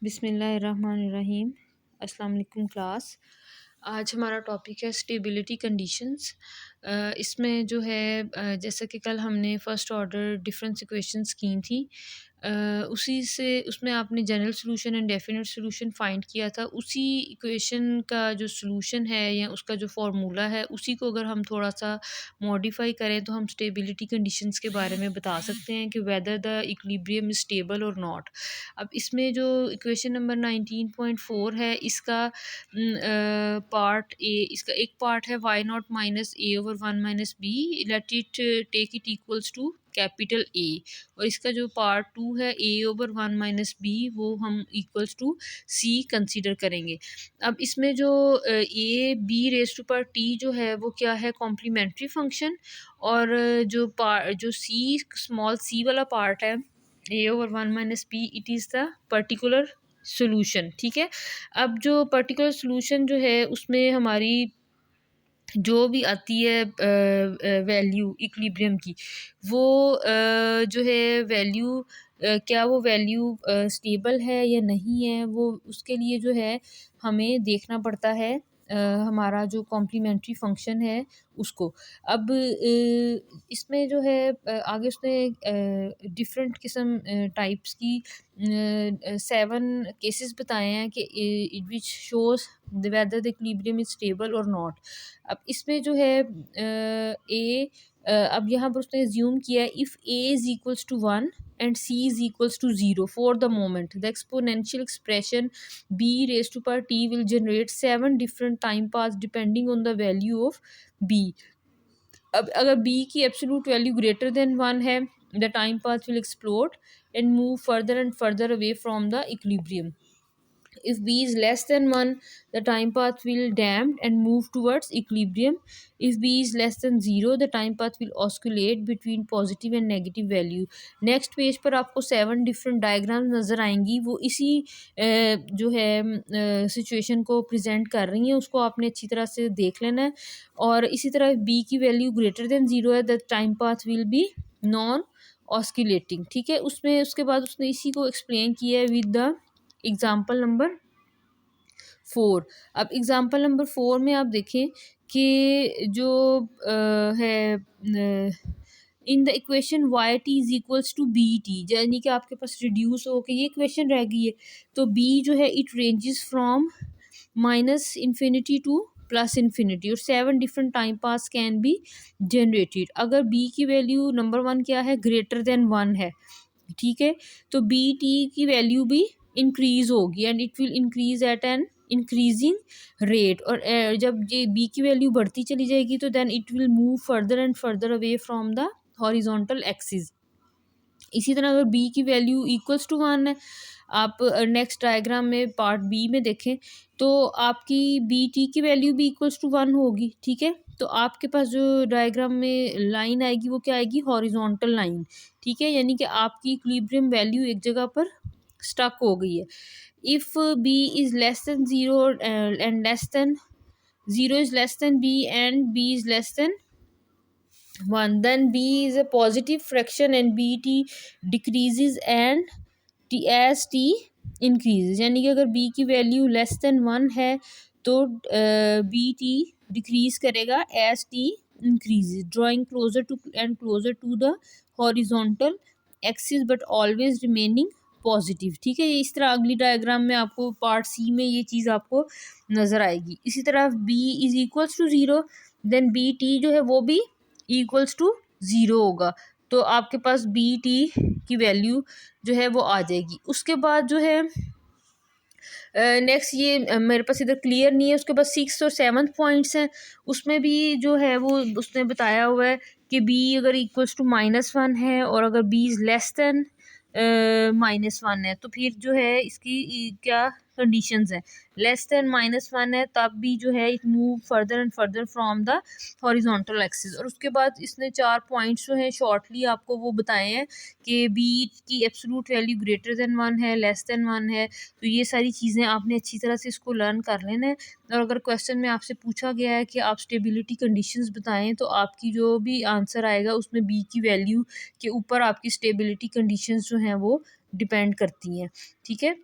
बिस्मिल्लाहिर्रहमानिर्रहीम। अस्सलाम वालेकुम क्लास। आज हमारा टॉपिक है स्टेबिलिटी कंडीशंस। इसमें जो है जैसा कि कल हमने फ़र्स्ट ऑर्डर डिफरेंस इक्वेशंस की थी, उसी से उसमें आपने general solution and definite solution find किया था। उसी इक्वेशन का जो सॉल्यूशन है या उसका जो फार्मूला है उसी को अगर हम थोड़ा सा मॉडिफाई करें तो हम स्टेबिलिटी कंडीशंस के बारे में बता सकते हैं कि whether the equilibrium is stable और नॉट। अब इसमें जो इक्वेशन नंबर 19.4 है इसका पार्ट ए, इसका एक पार्ट है Y naught minus A over one minus B, let it take it equals to capital A. और इसका जो पार्ट टू है A over one minus B, वो हम इक्वल्स टू सी कंसीडर करेंगे। अब इसमें जो ए बी रेस टू पर टी जो है वो क्या है, कॉम्प्लीमेंट्री फंक्शन। और जो सी स्मॉल सी वाला पार्ट है A over one minus P, it is the particular solution. ठीक है। अब जो पर्टिकुलर सोल्यूशन जो है उसमें हमारी जो भी आती है वैल्यू इक्विलिब्रियम की, वो जो है वैल्यू क्या वो वैल्यू स्टेबल है या नहीं है, वो उसके लिए जो है हमें देखना पड़ता है हमारा जो कॉम्प्लीमेंट्री फंक्शन है उसको। अब इसमें जो है आगे उसने डिफरेंट किस्म टाइप्स की 7 केसेस बताए हैं कि which shows whether the equilibrium is stable और नॉट। अब इसमें जो है अब यहाँ पर उसने एज्यूम किया है if A is equals to 1 and C is equals to 0 for the moment the exponential expression b raised to power t will generate 7 different time paths depending on the value of b। अब अगर b की absolute value greater than 1 है, the time path will explode and move further and further away from the equilibrium. If b is less than 1, the time path will damp and move towards equilibrium. If b is less than 0, the time path will oscillate between positive and negative value. Next page पर आपको 7 different diagram नज़र आएंगी, वो इसी जो है situation को present कर रही हैं, उसको आपने अच्छी तरह से देख लेना है। और इसी तरह b की वैल्यू ग्रेटर देन 0 है, the time path will be non oscillating. ठीक है। उसमें उसके बाद उसने इसी को एक्सप्लेन किया है विद द एग्जाम्पल नंबर 4। अब एग्जाम्पल नंबर 4 में आप देखें कि जो है in the equation Y T is equals to B T, यानी कि आपके पास रिड्यूस हो के ये इक्वेशन रह गई है। तो बी जो है it ranges from minus infinity two plus infinity और 7 different time pass can be generated. अगर बी की वैल्यू नंबर 1 क्या है, ग्रेटर देन 1 है। ठीक है। तो बी टी की वैल्यू भी इंक्रीज होगी and it will increase at an increasing rate. और जब ये बी की वैल्यू बढ़ती चली जाएगी तो then it will move further and further away from the horizontal axis. इसी तरह अगर b की वैल्यू इक्वल्स टू 1 है, आप नेक्स्ट डायग्राम में पार्ट बी में देखें तो आपकी बी टी की वैल्यू भी इक्वल्स टू 1 होगी। ठीक है। तो आपके पास जो डायग्राम में लाइन आएगी वो क्या आएगी, हॉरिजॉन्टल लाइन। ठीक है। यानी कि आपकी इक्विलिब्रियम वैल्यू एक जगह पर स्टक हो गई है। If B is less than 0 and less than 0 is less than B and B is less than 1, then b is a positive fraction and bt decreases and t as t increases। यानी कि अगर b की value less than 1 है तो bt decrease करेगा as t increases, drawing closer to and closer to the horizontal axis but always remaining positive. ठीक है। ये इस तरह अगली डायग्राम में आपको पार्ट सी में ये चीज़ आपको नज़र आएगी। इसी तरह b is equals to 0, then B T जो है वो भी इक्वल्स टू 0 होगा। तो आपके पास बी टी की वैल्यू जो है वो आ जाएगी। उसके बाद जो है नेक्स्ट ये मेरे पास इधर क्लियर नहीं है, उसके बाद 6 और 7 पॉइंट्स हैं, उसमें भी जो है वो उसने बताया हुआ है कि बी अगर इक्वल्स टू -1 है और अगर बी इज़ लेस देन -1 है तो फिर जो है इसकी क्या कंडीशंस हैं। लेस देन -1 है तब भी जो है it move further and further from the horizontal axis. और उसके बाद इसने 4 पॉइंट्स जो हैं शॉर्टली आपको वो बताए हैं कि बी की एब्सोल्यूट वैल्यू ग्रेटर देन 1 है, लेस देन 1 है। तो ये सारी चीज़ें आपने अच्छी तरह से इसको लर्न कर लेना है। और अगर क्वेश्चन में आपसे पूछा गया है कि आप स्टेबिलिटी कंडीशंस बताएं तो आपकी जो भी आंसर आएगा उसमें बी की वैल्यू के ऊपर आपकी स्टेबिलिटी कंडीशंस जो हैं वो डिपेंड करती हैं। ठीक है।